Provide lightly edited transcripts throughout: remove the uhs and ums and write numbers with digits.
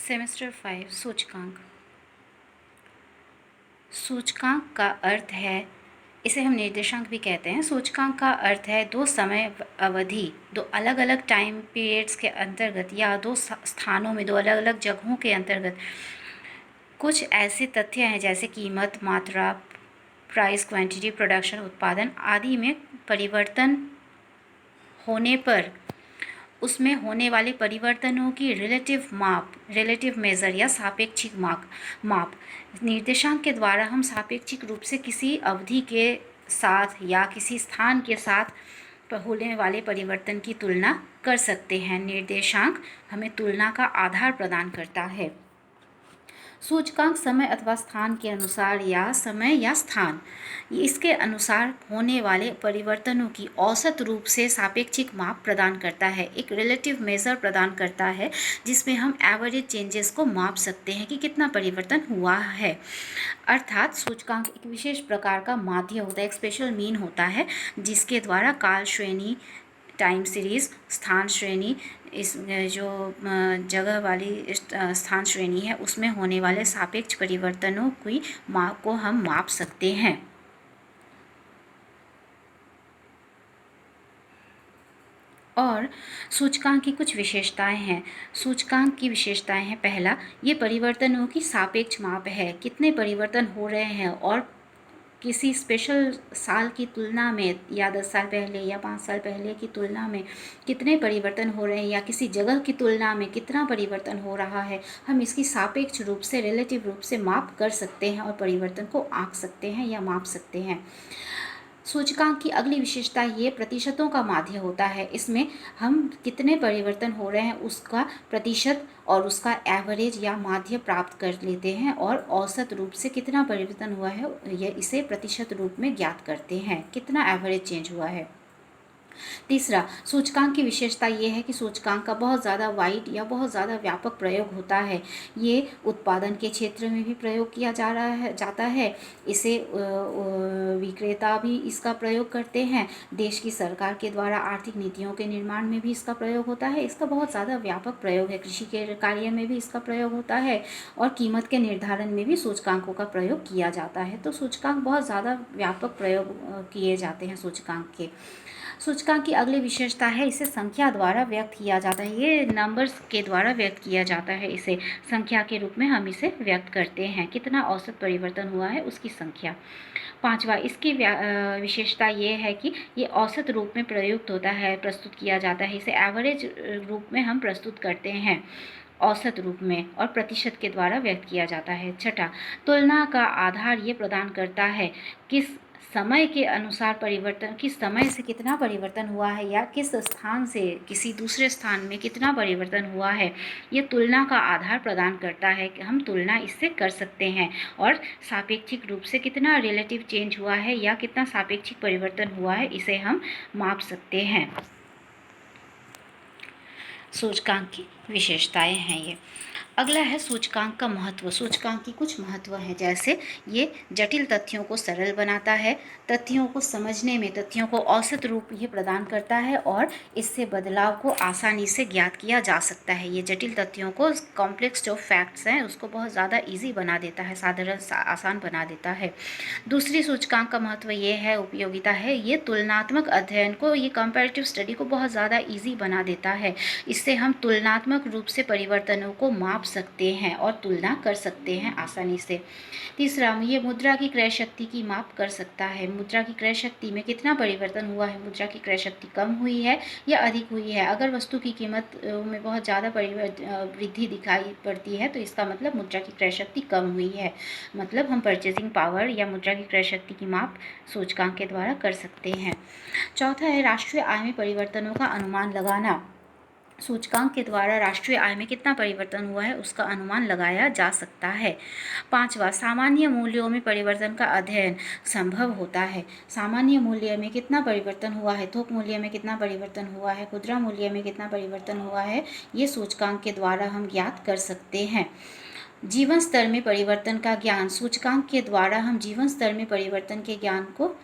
Semester 5 सूचकांक। सूचकांक का अर्थ है, इसे हम निर्देशांक भी कहते हैं। सूचकांक का अर्थ है दो समय अवधि, दो अलग अलग टाइम पीरियड्स के अंतर्गत या दो स्थानों में, दो अलग अलग जगहों के अंतर्गत कुछ ऐसे तथ्य हैं जैसे कीमत, मात्रा, प्राइस, क्वांटिटी, प्रोडक्शन, उत्पादन आदि में परिवर्तन होने पर उसमें होने वाले परिवर्तनों की रिलेटिव मेजर या सापेक्षिक माप। निर्देशांक के द्वारा हम सापेक्षिक रूप से किसी अवधि के साथ या किसी स्थान के साथ होने वाले परिवर्तन की तुलना कर सकते हैं। निर्देशांक हमें तुलना का आधार प्रदान करता है। सूचकांक समय अथवा स्थान के अनुसार या समय या स्थान इसके अनुसार होने वाले परिवर्तनों की औसत रूप से सापेक्षिक माप प्रदान करता है, एक रिलेटिव मेजर प्रदान करता है जिसमें हम एवरेज चेंजेस को माप सकते हैं कि कितना परिवर्तन हुआ है। अर्थात सूचकांक एक विशेष प्रकार का माध्य होता है, एक स्पेशल मीन होता है जिसके द्वारा काल श्रेणी, टाइम सीरीज, स्थान श्रेणी, इस जो जगह वाली स्थान श्रेणी है उसमें होने वाले सापेक्ष परिवर्तनों की माप को हम माप सकते हैं। और सूचकांक की कुछ विशेषताएं हैं। सूचकांक की विशेषताएं हैं, पहला, ये परिवर्तनों की सापेक्ष माप है, कितने परिवर्तन हो रहे हैं और किसी स्पेशल साल की तुलना में या 10 साल पहले या 5 साल पहले की तुलना में कितने परिवर्तन हो रहे हैं या किसी जगह की तुलना में कितना परिवर्तन हो रहा है, हम इसकी सापेक्ष रूप से, रिलेटिव रूप से माप कर सकते हैं और परिवर्तन को आंक सकते हैं या माप सकते हैं। सूचकांक की अगली विशेषता ये प्रतिशतों का माध्य होता है। इसमें हम कितने परिवर्तन हो रहे हैं उसका प्रतिशत और उसका एवरेज या माध्य प्राप्त कर लेते हैं और औसत रूप से कितना परिवर्तन हुआ है यह इसे प्रतिशत रूप में ज्ञात करते हैं, कितना एवरेज चेंज हुआ है। तीसरा, सूचकांक की विशेषता ये है कि सूचकांक का बहुत ज़्यादा वाइड या बहुत ज़्यादा व्यापक प्रयोग होता है। ये उत्पादन के क्षेत्र में भी प्रयोग किया जाता है। इसे विक्रेता भी इसका प्रयोग करते हैं। देश की सरकार के द्वारा आर्थिक नीतियों के निर्माण में भी इसका प्रयोग होता है। इसका बहुत ज़्यादा व्यापक प्रयोग है। कृषि के कार्य में भी इसका प्रयोग होता है और कीमत के निर्धारण में भी सूचकांकों का प्रयोग किया जाता है। तो सूचकांक बहुत ज़्यादा व्यापक प्रयोग किए जाते हैं सूचकांक के। सूचकांक की अगली विशेषता है, इसे संख्या द्वारा व्यक्त किया जाता है। ये नंबर्स के द्वारा व्यक्त किया जाता है, इसे संख्या के रूप में हम इसे व्यक्त करते हैं, कितना औसत परिवर्तन हुआ है उसकी संख्या। पांचवा, इसकी विशेषता ये है कि ये औसत रूप में प्रयुक्त होता है, प्रस्तुत किया जाता है। इसे एवरेज रूप में हम प्रस्तुत करते हैं, औसत रूप में, और प्रतिशत के द्वारा व्यक्त किया जाता है। छठा, तुलना का आधार ये प्रदान करता है किस समय के अनुसार परिवर्तन, किस समय से कितना परिवर्तन हुआ है या किस स्थान से किसी दूसरे स्थान में कितना परिवर्तन हुआ है, ये तुलना का आधार प्रदान करता है कि हम तुलना इससे कर सकते हैं और सापेक्षिक रूप से कितना रिलेटिव चेंज हुआ है या कितना सापेक्षिक परिवर्तन हुआ है इसे हम माप सकते हैं। सूचकांक की विशेषताएं हैं ये। अगला है सूचकांक का महत्व। सूचकांक की कुछ महत्व है, जैसे ये जटिल तथ्यों को सरल बनाता है, तथ्यों को समझने में तथ्यों को औसत रूप ये प्रदान करता है और इससे बदलाव को आसानी से ज्ञात किया जा सकता है। ये जटिल तथ्यों को, कॉम्प्लेक्स जो फैक्ट्स हैं उसको बहुत ज़्यादा ईजी बना देता है, साधारण आसान बना देता है। दूसरी सूचकांक का महत्व ये है, उपयोगिता है, ये तुलनात्मक अध्ययन को, ये कंपैरेटिव स्टडी को बहुत ज़्यादा ईजी बना देता है। इससे हम तुलनात्मक रूप से परिवर्तनों को माप सकते हैं और तुलना कर सकते हैं आसानी से। तीसरा, ये मुद्रा की क्रय शक्ति की माप कर सकता है। मुद्रा की क्रय शक्ति में कितना परिवर्तन हुआ है, मुद्रा की क्रय शक्ति कम हुई है या अधिक हुई है। अगर वस्तु की कीमत में बहुत ज़्यादा वृद्धि दिखाई पड़ती है तो इसका मतलब मुद्रा की क्रय शक्ति कम हुई है। मतलब हम परचेजिंग पावर या मुद्रा की क्रय शक्ति की माप सूचकांक के द्वारा कर सकते हैं। चौथा है, राष्ट्रीय आय में परिवर्तनों का अनुमान लगाना। सूचकांक के द्वारा राष्ट्रीय आय में कितना परिवर्तन हुआ है उसका अनुमान लगाया जा सकता है। पांचवा, सामान्य मूल्यों में परिवर्तन का अध्ययन संभव होता है। सामान्य मूल्य में कितना परिवर्तन हुआ है, थोक मूल्य में कितना परिवर्तन हुआ है, खुदरा मूल्य में कितना परिवर्तन हुआ है, ये सूचकांक के द्वारा हम ज्ञात कर सकते हैं। जीवन स्तर में परिवर्तन का ज्ञान। सूचकांक के द्वारा हम जीवन स्तर में परिवर्तन के ज्ञान को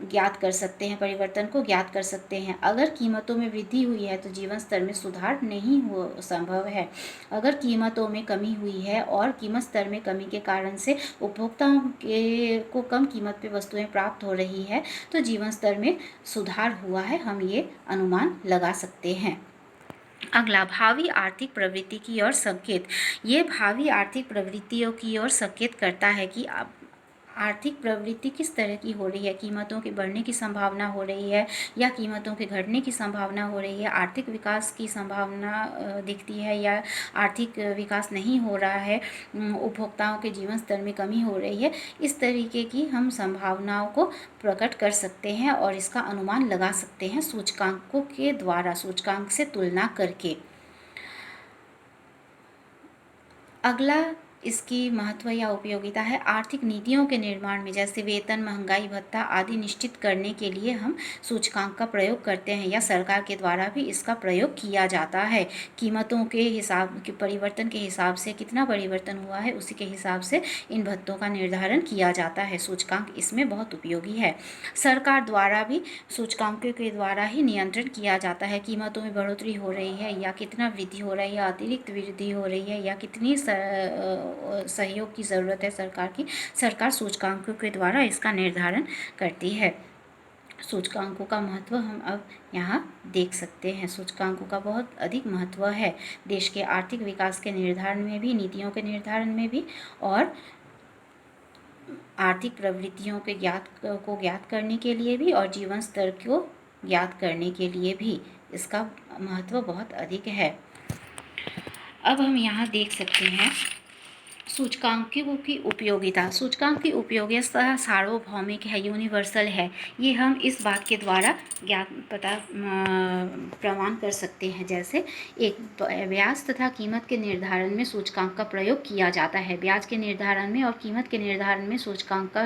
ज्ञात कर सकते हैं, परिवर्तन को ज्ञात कर सकते हैं। अगर कीमतों में वृद्धि हुई है तो जीवन स्तर में सुधार नहीं हो संभव है। अगर कीमतों में कमी हुई है और कीमत स्तर में कमी के कारण से उपभोक्ताओं के को कम कीमत पे वस्तुएं प्राप्त हो रही है तो जीवन स्तर में सुधार हुआ है, हम ये अनुमान लगा सकते हैं। अगला, भावी आर्थिक प्रवृत्ति की ओर संकेत। ये भावी आर्थिक प्रवृत्तियों की ओर संकेत करता है कि आर्थिक प्रवृत्ति किस तरह की हो रही है। कीमतों के बढ़ने की संभावना हो रही है या कीमतों के घटने की संभावना हो रही है, आर्थिक विकास की संभावना दिखती है या आर्थिक विकास नहीं हो रहा है, उपभोक्ताओं के जीवन स्तर में कमी हो रही है। इस तरीके की हम संभावनाओं को प्रकट कर सकते हैं और इसका अनुमान लगा सकते हैं सूचकांकों के द्वारा, सूचकांक से तुलना करके। अगला इसकी महत्व या उपयोगिता है आर्थिक नीतियों के निर्माण में, जैसे वेतन, महंगाई भत्ता आदि निश्चित करने के लिए हम सूचकांक का प्रयोग करते हैं या सरकार के द्वारा भी इसका प्रयोग किया जाता है। कीमतों के हिसाब के परिवर्तन के हिसाब से कितना परिवर्तन हुआ है उसी के हिसाब से इन भत्तों का निर्धारण किया जाता है। सूचकांक इसमें बहुत उपयोगी है। सरकार द्वारा भी सूचकांकों के द्वारा ही नियंत्रण किया जाता है। कीमतों में बढ़ोतरी हो रही है या कितना वृद्धि हो रही है, अतिरिक्त वृद्धि हो रही है या कितनी सहयोग की ज़रूरत है सरकार की, सरकार सूचकांकों के द्वारा इसका निर्धारण करती है। सूचकांकों का महत्व हम अब यहाँ देख सकते हैं। सूचकांकों का बहुत अधिक महत्व है देश के आर्थिक विकास के निर्धारण में भी, नीतियों के निर्धारण में भी और आर्थिक प्रवृत्तियों के ज्ञात करने के लिए भी और जीवन स्तर को ज्ञात करने के लिए भी इसका महत्व बहुत अधिक है। अब हम यहाँ देख सकते हैं सूचकांकों की उपयोगिता। सूचकांक की उपयोगिता सार्वभौमिक है, यूनिवर्सल है। ये हम इस बात के द्वारा प्रमाण कर सकते हैं। जैसे एक, ब्याज तथा कीमत के निर्धारण में सूचकांक का प्रयोग किया जाता है। ब्याज के निर्धारण में और कीमत के निर्धारण में सूचकांक का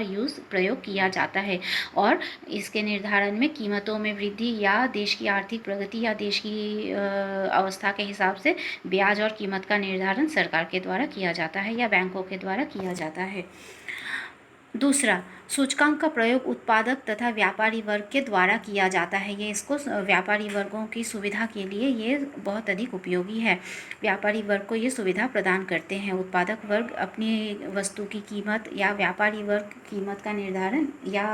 प्रयोग किया जाता है और इसके निर्धारण में कीमतों में वृद्धि या देश की आर्थिक प्रगति या देश की अवस्था के हिसाब से ब्याज और कीमत का निर्धारण सरकार के द्वारा किया जाता है या बैंकों के द्वारा किया जाता है। दूसरा, सूचकांक का प्रयोग उत्पादक तथा व्यापारी वर्ग के द्वारा किया जाता है। ये इसको व्यापारी वर्गों की सुविधा के लिए ये बहुत अधिक उपयोगी है। व्यापारी वर्ग को ये सुविधा प्रदान करते हैं। उत्पादक वर्ग अपनी वस्तु की कीमत या व्यापारी वर्ग कीमत का निर्धारण या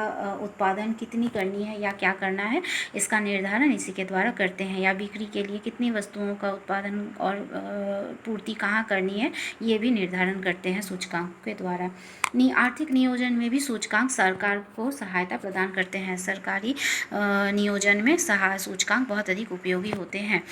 उत्पादन कितनी करनी है या क्या करना है इसका निर्धारण इसी के द्वारा करते हैं, या बिक्री के लिए कितनी वस्तुओं का उत्पादन और पूर्ति कहाँ करनी है ये भी निर्धारण करते हैं सूचकांक के द्वारा। आर्थिक नियोजन में भी सूचकांक सरकार को सहायता प्रदान करते हैं। सरकारी नियोजन में सूचकांक बहुत अधिक उपयोगी होते हैं।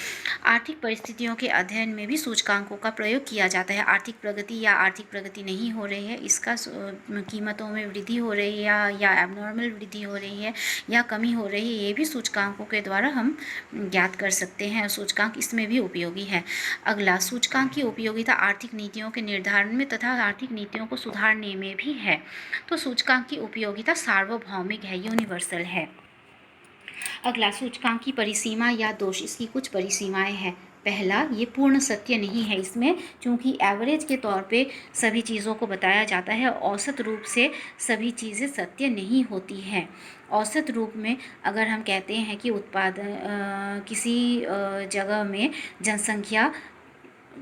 आर्थिक परिस्थितियों के अध्ययन में भी सूचकांकों का प्रयोग किया जाता है। आर्थिक प्रगति या आर्थिक प्रगति नहीं हो रही है, इसका कीमतों में वृद्धि हो रही है या एबनॉर्मल वृद्धि हो रही है या कमी हो रही है, ये भी सूचकांकों के द्वारा हम ज्ञात कर सकते हैं। सूचकांक इसमें भी उपयोगी है। अगला, सूचकांक की उपयोगिता आर्थिक नीतियों के निर्धारण में तथा आर्थिक नीतियों को सुधारने में भी है। तो सूचकांक की उपयोगिता सार्वभौमिक है, यूनिवर्सल है। अगला, सूचकांक की परिसीमा या दोष। इसकी कुछ परिसीमाएं हैं। पहला, ये पूर्ण सत्य नहीं है। इसमें चूंकि एवरेज के तौर पे सभी चीज़ों को बताया जाता है, औसत रूप से सभी चीज़ें सत्य नहीं होती हैं। औसत रूप में अगर हम कहते हैं कि किसी जगह में जनसंख्या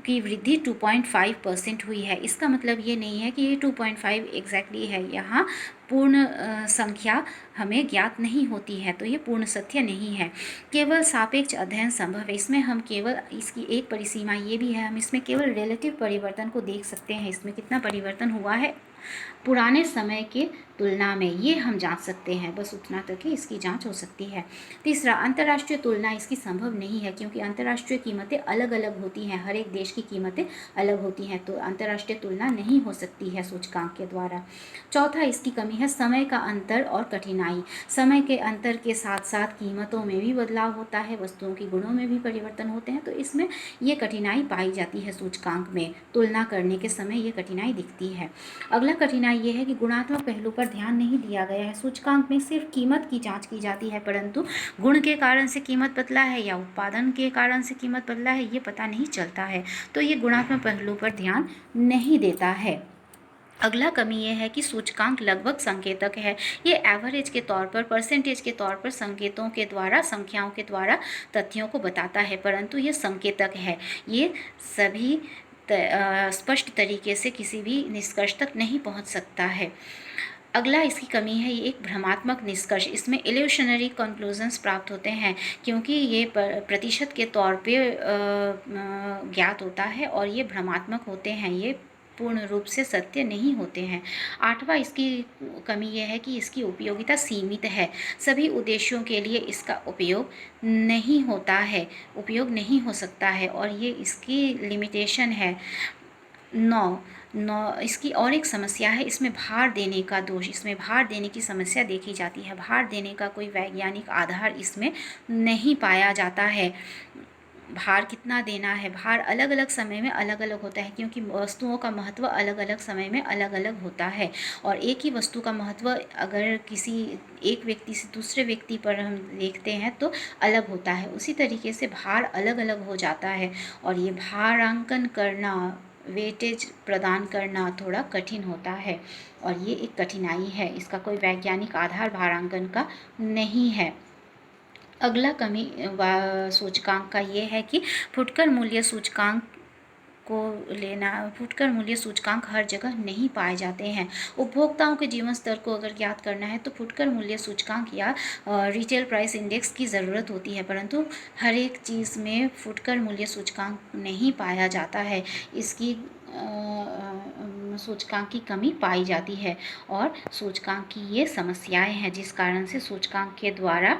की वृद्धि 2.5% हुई है, इसका मतलब ये नहीं है कि ये 2.5 एग्जैक्टली है। यहाँ पूर्ण संख्या हमें ज्ञात नहीं होती है, तो ये पूर्ण सत्य नहीं है। केवल सापेक्ष अध्ययन संभव है। इसमें हम केवल, इसकी एक परिसीमा ये भी है, हम इसमें केवल रिलेटिव परिवर्तन को देख सकते हैं। इसमें कितना परिवर्तन हुआ है पुराने समय के तुलना में, ये हम जांच सकते हैं। बस उतना तक ही इसकी जांच हो सकती है। तीसरा, अंतर्राष्ट्रीय तुलना इसकी संभव नहीं है, क्योंकि अंतर्राष्ट्रीय कीमतें अलग अलग होती हैं, हर एक देश की कीमतें अलग होती हैं, तो अंतर्राष्ट्रीय तुलना नहीं हो सकती है सूचकांक के द्वारा। चौथा, इसकी कमी है समय का अंतर और कठिनाई। समय के अंतर के साथ साथ कीमतों में भी बदलाव होता है, वस्तुओं की गुणों में भी परिवर्तन होते हैं, तो इसमें ये कठिनाई पाई जाती है। सूचकांक में तुलना करने के समय ये कठिनाई दिखती है। अगला कठिनाई ये है कि गुणात्मक पहलू पर ध्यान नहीं दिया गया है। सूचकांक में सिर्फ कीमत की जांच की जाती है, परंतु गुण के कारण से कीमत बदला है या उत्पादन के कारण से कीमत बदला है ये पता नहीं चलता है, तो ये गुणात्मक पहलू पर ध्यान नहीं देता है। अगला कमी ये है कि सूचकांक लगभग संकेतक है। ये एवरेज के तौर पर, परसेंटेज के तौर पर संकेतों के द्वारा, संख्याओं के द्वारा तथ्यों को बताता है, परंतु ये संकेतक है। ये सभी स्पष्ट तरीके से किसी भी निष्कर्ष तक नहीं पहुंच सकता है। अगला इसकी कमी है ये एक भ्रमात्मक निष्कर्ष। इसमें इल्यूशनरी कंक्लूजन्स प्राप्त होते हैं, क्योंकि ये प्रतिशत के तौर पे ज्ञात होता है और ये भ्रमात्मक होते हैं, ये पूर्ण रूप से सत्य नहीं होते हैं। आठवां इसकी कमी यह है कि इसकी उपयोगिता सीमित है। सभी उद्देश्यों के लिए इसका उपयोग नहीं होता है, उपयोग नहीं हो सकता है, और ये इसकी लिमिटेशन है। 9 इसकी और एक समस्या है, इसमें भार देने का दोष, इसमें भार देने की समस्या देखी जाती है। भार देने का कोई वैज्ञानिक आधार इसमें नहीं पाया जाता है। भार कितना देना है, भार अलग अलग समय में अलग अलग होता है, क्योंकि वस्तुओं का महत्व अलग अलग समय में अलग अलग होता है, और एक ही वस्तु का महत्व अगर किसी एक व्यक्ति से दूसरे व्यक्ति पर हम देखते हैं तो अलग होता है। उसी तरीके से भार अलग अलग हो जाता है, और ये भारांकन करना, वेटेज प्रदान करना थोड़ा कठिन होता है, और ये एक कठिनाई है। इसका कोई वैज्ञानिक आधार भारांकन का नहीं है। अगला कमी सूचकांक का ये है कि फुटकर मूल्य सूचकांक को लेना, फुटकर मूल्य सूचकांक हर जगह नहीं पाए जाते हैं। उपभोक्ताओं के जीवन स्तर को अगर ज्ञात करना है तो फुटकर मूल्य सूचकांक या रिटेल प्राइस इंडेक्स की ज़रूरत होती है, परंतु हर एक चीज़ में फुटकर मूल्य सूचकांक नहीं पाया जाता है। इसकी सूचकांक की कमी पाई जाती है, और सूचकांक की ये समस्याएं हैं जिस कारण से सूचकांक के द्वारा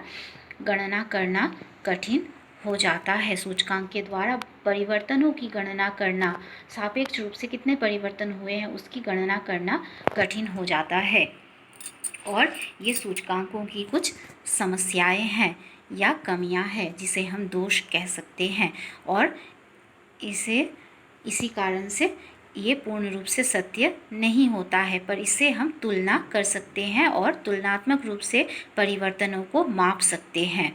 गणना करना कठिन हो जाता है। सूचकांक के द्वारा परिवर्तनों की गणना करना, सापेक्ष रूप से कितने परिवर्तन हुए हैं उसकी गणना करना कठिन हो जाता है, और ये सूचकांकों की कुछ समस्याएं हैं या कमियां हैं जिसे हम दोष कह सकते हैं, और इसी कारण से ये पूर्ण रूप से सत्य नहीं होता है, पर इससे हम तुलना कर सकते हैं और तुलनात्मक रूप से परिवर्तनों को माप सकते हैं।